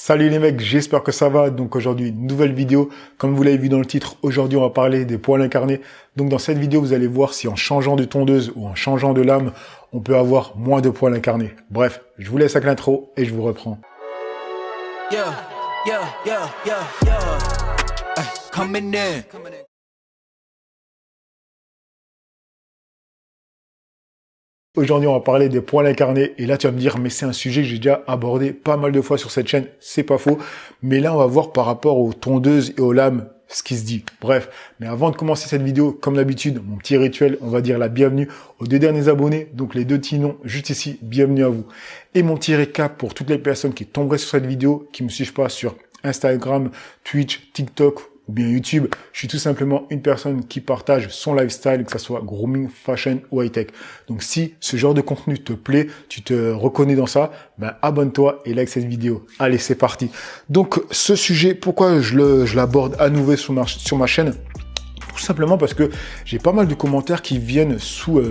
Salut les mecs, j'espère que ça va. Donc aujourd'hui, nouvelle vidéo. Comme vous l'avez vu dans le titre, aujourd'hui on va parler des poils incarnés. Donc dans cette vidéo, vous allez voir si en changeant de tondeuse ou en changeant de lame, on peut avoir moins de poils incarnés. Bref, je vous laisse avec l'intro et je vous reprends. Aujourd'hui, on va parler des poils incarnés. Et là, tu vas me dire, mais c'est un sujet que j'ai déjà abordé pas mal de fois sur cette chaîne. C'est pas faux. Mais là, on va voir par rapport aux tondeuses et aux lames ce qui se dit. Bref, mais avant de commencer cette vidéo, comme d'habitude, mon petit rituel, on va dire la bienvenue aux deux derniers abonnés. Donc les deux petits noms juste ici, bienvenue à vous. Et mon petit récap pour toutes les personnes qui tomberaient sur cette vidéo, qui me suivent pas sur Instagram, Twitch, TikTok ou bien YouTube. Je suis tout simplement une personne qui partage son lifestyle, que ce soit grooming, fashion ou high-tech. Donc si ce genre de contenu te plaît, tu te reconnais dans ça, ben abonne-toi et like cette vidéo. Allez, c'est parti. Donc ce sujet, pourquoi je l'aborde à nouveau sur ma chaîne? Tout simplement parce que j'ai pas mal de commentaires qui viennent sous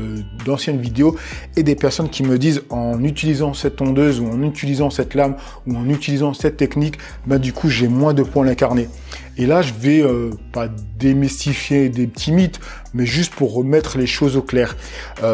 d'anciennes vidéos et des personnes qui me disent en utilisant cette tondeuse ou en utilisant cette lame ou en utilisant cette technique, ben du coup j'ai moins de poils incarnés. Et là je vais pas démystifier des petits mythes, mais juste pour remettre les choses au clair.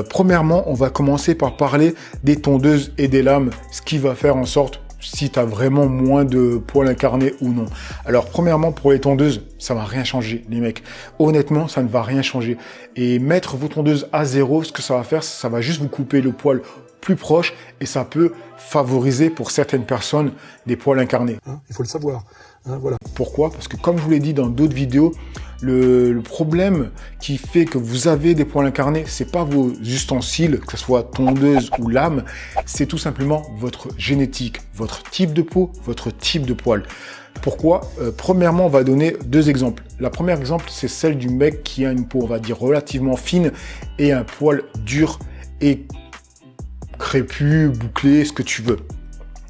Premièrement, on va commencer par parler des tondeuses et des lames, ce qui va faire en sorte si tu as vraiment moins de poils incarnés ou non. Alors, premièrement, pour les tondeuses, ça va rien changer, les mecs. Honnêtement, ça ne va rien changer. Et mettre vos tondeuses à zéro, ce que ça va faire, ça va juste vous couper le poil plus proche et ça peut favoriser pour certaines personnes des poils incarnés. Il faut le savoir. Voilà. Pourquoi? Parce que comme je vous l'ai dit dans d'autres vidéos, le problème qui fait que vous avez des poils incarnés, c'est pas vos ustensiles, que ce soit tondeuse ou lame, c'est tout simplement votre génétique, votre type de peau, votre type de poil. Pourquoi? Premièrement, on va donner deux exemples. La première exemple, c'est celle du mec qui a une peau, on va dire, relativement fine et un poil dur et crépus, bouclé, ce que tu veux.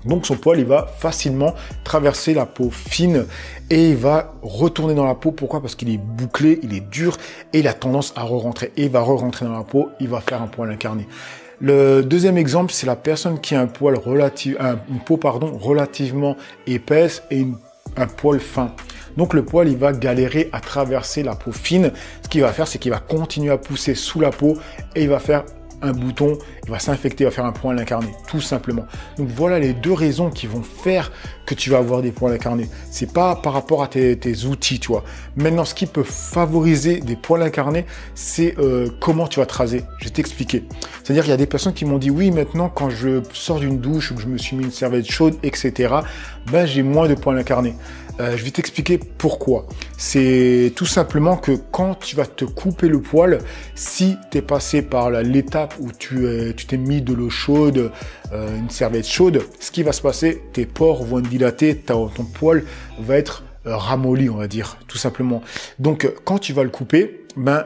Donc son poil, il va facilement traverser la peau fine et il va retourner dans la peau. Pourquoi? Parce qu'il est bouclé, il est dur et il a tendance à re-rentrer. Et il va re-rentrer dans la peau, il va faire un poil incarné. Le deuxième exemple, c'est la personne qui a une peau relativement épaisse et un poil fin. Donc le poil, il va galérer à traverser la peau fine. Ce qu'il va faire, c'est qu'il va continuer à pousser sous la peau et il va faire un bouton, il va s'infecter, il va faire un poil incarné, tout simplement. Donc voilà les deux raisons qui vont faire que tu vas avoir des poils incarnés. C'est pas par rapport à tes outils, tu vois. Maintenant, ce qui peut favoriser des poils incarnés, c'est comment tu vas te raser. Je vais t'expliquer. C'est-à-dire qu'il y a des personnes qui m'ont dit, oui, maintenant, quand je sors d'une douche ou que je me suis mis une serviette chaude, etc., ben, j'ai moins de poils incarnés. Je vais t'expliquer pourquoi. C'est tout simplement que quand tu vas te couper le poil, si tu es passé par l'étape où tu t'es mis de l'eau chaude, une serviette chaude, ce qui va se passer, tes pores vont être dilatés, ton poil va être ramolli, on va dire, tout simplement. Donc, quand tu vas le couper, ben,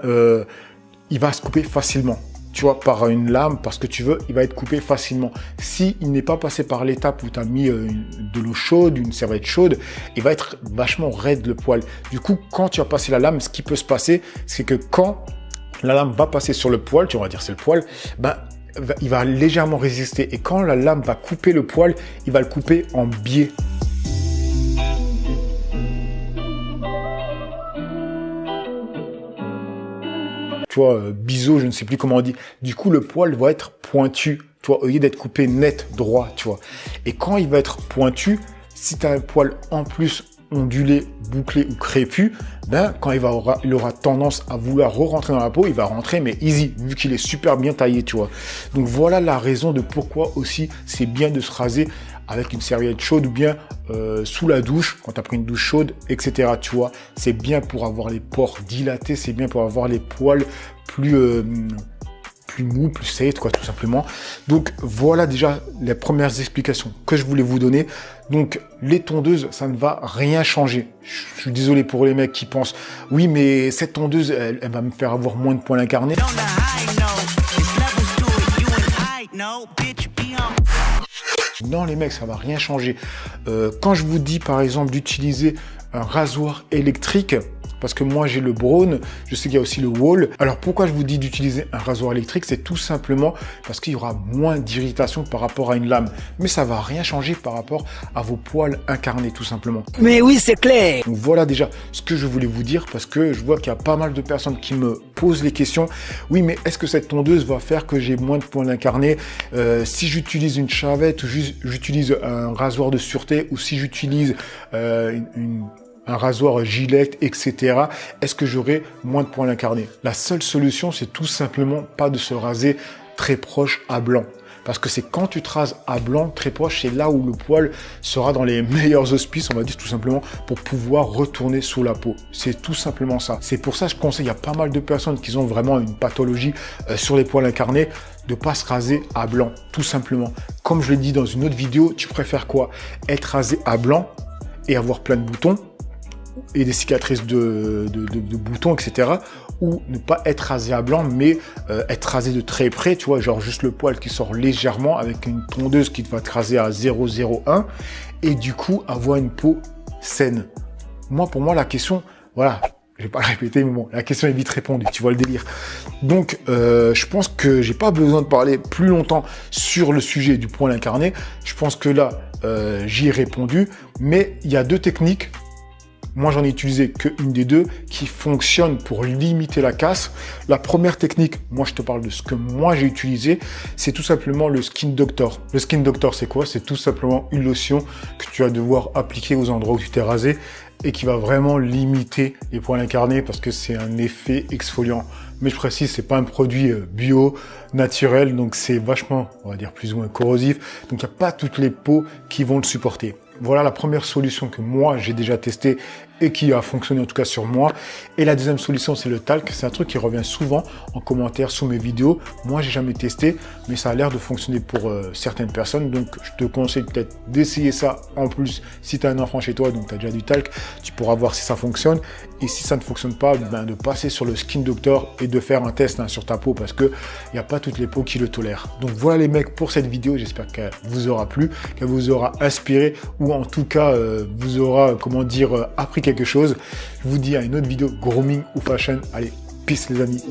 il va se couper facilement. Tu vois, par une lame, parce que tu veux, il va être coupé facilement. Si il n'est pas passé par l'étape où tu as mis de l'eau chaude, une serviette chaude, il va être vachement raide le poil. Du coup, quand tu vas passer la lame, ce qui peut se passer, c'est que quand la lame va passer sur le poil, tu vas dire c'est le poil, ben, il va légèrement résister. Et quand la lame va couper le poil, il va le couper en biais. Biseau, je ne sais plus comment on dit. Du coup, le poil va être pointu, tu vois, au lieu d'être coupé net, droit, tu vois. Et quand il va être pointu, si tu as un poil en plus ondulé, bouclé ou crépus, ben, quand il aura tendance à vouloir re-rentrer dans la peau, il va rentrer, mais easy, vu qu'il est super bien taillé, tu vois. Donc voilà la raison de pourquoi aussi c'est bien de se raser avec une serviette chaude ou bien sous la douche, quand tu as pris une douche chaude, etc. Tu vois, c'est bien pour avoir les pores dilatés, c'est bien pour avoir les poils plus mous, plus safe, quoi, tout simplement. Donc voilà déjà les premières explications que je voulais vous donner. Donc les tondeuses, ça ne va rien changer. Je suis désolé pour les mecs qui pensent, oui, mais cette tondeuse, elle va me faire avoir moins de poils incarnés. Non les mecs, ça va rien changer. Quand je vous dis par exemple d'utiliser un rasoir électrique, parce que moi j'ai le Braun, je sais qu'il y a aussi le Wall. Alors pourquoi je vous dis d'utiliser un rasoir électrique? C'est tout simplement parce qu'il y aura moins d'irritation par rapport à une lame. Mais ça va rien changer par rapport à vos poils incarnés, tout simplement. Mais oui, c'est clair. Donc voilà déjà ce que je voulais vous dire, parce que je vois qu'il y a pas mal de personnes qui me posent les questions. Oui, mais est-ce que cette tondeuse va faire que j'ai moins de poils incarnés si j'utilise une chavette ou j'utilise un rasoir de sûreté, ou si j'utilise un rasoir Gillette, etc. Est-ce que j'aurai moins de poils incarnés? La seule solution, c'est tout simplement pas de se raser très proche à blanc. Parce que c'est quand tu te rases à blanc, très proche, c'est là où le poil sera dans les meilleurs auspices, on va dire tout simplement, pour pouvoir retourner sous la peau. C'est tout simplement ça. C'est pour ça que je conseille, il y a pas mal de personnes qui ont vraiment une pathologie sur les poils incarnés, de pas se raser à blanc, tout simplement. Comme je l'ai dit dans une autre vidéo, tu préfères quoi? Être rasé à blanc et avoir plein de boutons, et des cicatrices de boutons, etc. Ou ne pas être rasé à blanc, mais être rasé de très près, tu vois, genre juste le poil qui sort légèrement avec une tondeuse qui va te raser à 0,01 et du coup avoir une peau saine. Pour moi, la question, voilà, je vais pas le répéter, mais bon, la question est vite répondue, tu vois le délire. Donc, je pense que j'ai pas besoin de parler plus longtemps sur le sujet du poil incarné. Je pense que là, j'y ai répondu, mais il y a deux techniques. Moi, j'en ai utilisé qu'une des deux qui fonctionne pour limiter la casse. La première technique, moi, je te parle de ce que moi j'ai utilisé, c'est tout simplement le Skin Doctor. Le Skin Doctor, c'est quoi? C'est tout simplement une lotion que tu vas devoir appliquer aux endroits où tu t'es rasé et qui va vraiment limiter les poils incarnés parce que c'est un effet exfoliant. Mais je précise, c'est pas un produit bio, naturel, donc c'est vachement, on va dire, plus ou moins corrosif. Donc, il n'y a pas toutes les peaux qui vont le supporter. Voilà la première solution que moi, j'ai déjà testée et qui a fonctionné en tout cas sur moi. Et la deuxième solution, c'est le talc. C'est un truc qui revient souvent en commentaire sous mes vidéos. Moi, j'ai jamais testé, mais ça a l'air de fonctionner pour certaines personnes. Donc, je te conseille peut-être d'essayer ça. En plus, si tu as un enfant chez toi, donc tu as déjà du talc, tu pourras voir si ça fonctionne. Et si ça ne fonctionne pas, de passer sur le Skin Doctor et de faire un test sur ta peau parce que il n'y a pas toutes les peaux qui le tolèrent. Donc voilà les mecs pour cette vidéo. J'espère qu'elle vous aura plu, qu'elle vous aura inspiré ou en tout cas vous aura, appris quelque chose. Je vous dis à une autre vidéo grooming ou fashion. Allez, peace les amis.